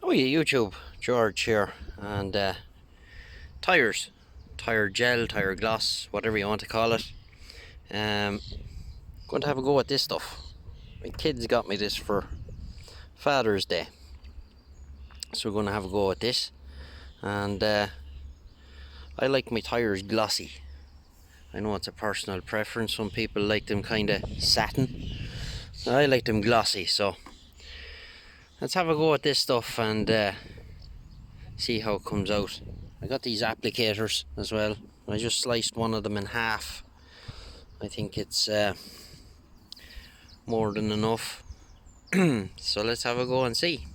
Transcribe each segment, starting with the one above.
Oh yeah, YouTube, George here, and tyres, tyre gel, tyre gloss, whatever you want to call it. Going to have a go at this stuff. My kids got me this for Father's Day, so we're going to have a go at this. And I like my tyres glossy. I know it's a personal preference. Some people like them kind of satin. I like them glossy, so let's have a go at this stuff and see how it comes out. I got these applicators as well. I just sliced one of them in half. I think it's more than enough. So let's have a go and see.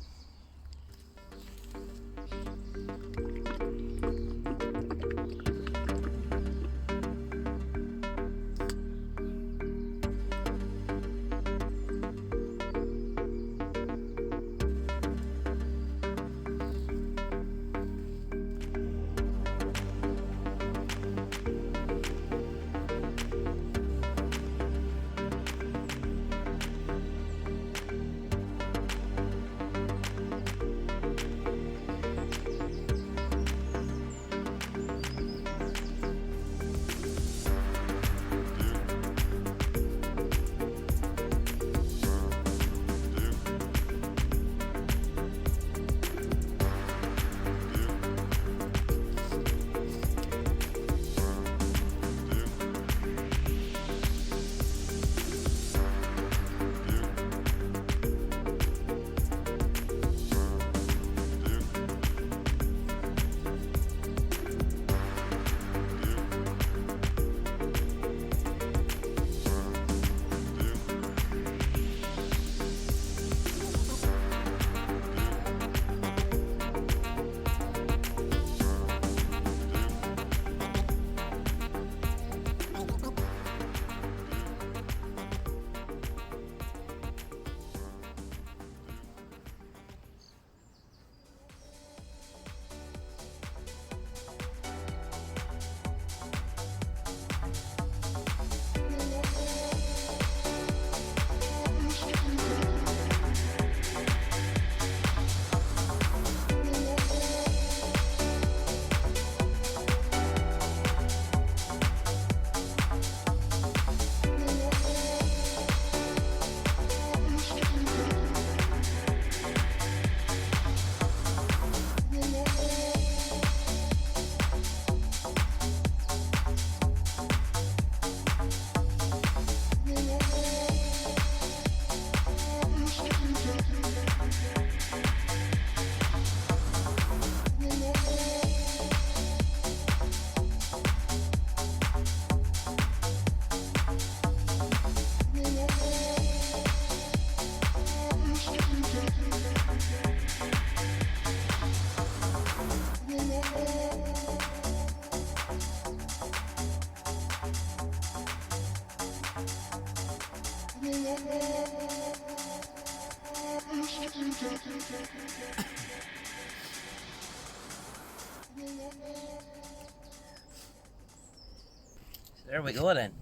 There we go then.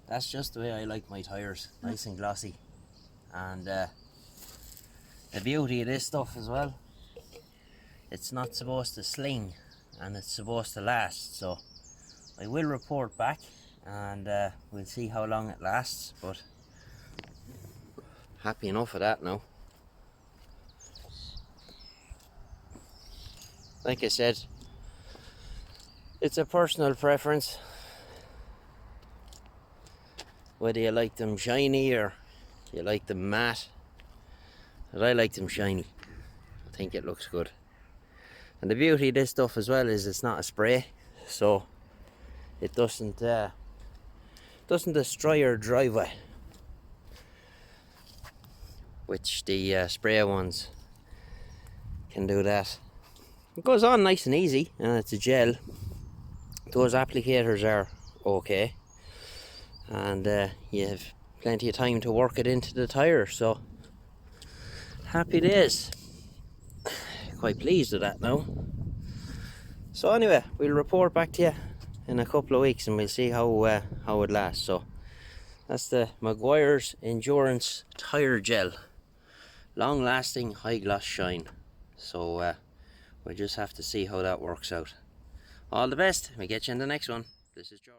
That's just the way I like my tyres, nice and glossy. And the beauty of this stuff as well, it's not supposed to sling and it's supposed to last, so I will report back and we'll see how long it lasts, but happy enough of that now. Like I said, it's a personal preference whether you like them shiny or you like them matte, but I like them shiny. I think it looks good. And the beauty of this stuff as well is it's not a spray, so it doesn't destroy your driveway, which the spray ones can do that. It goes on nice and easy, and it's a gel. Those applicators are okay, and you have plenty of time to work it into the tyre, so happy days. Quite pleased with that now. So anyway, we'll report back to you in a couple of weeks and we'll see how it lasts. So that's the Meguiars Endurance Tyre Gel, long lasting high gloss shine. So we'll just have to see how that works out. All the best. We'll get you in the next one. This is George.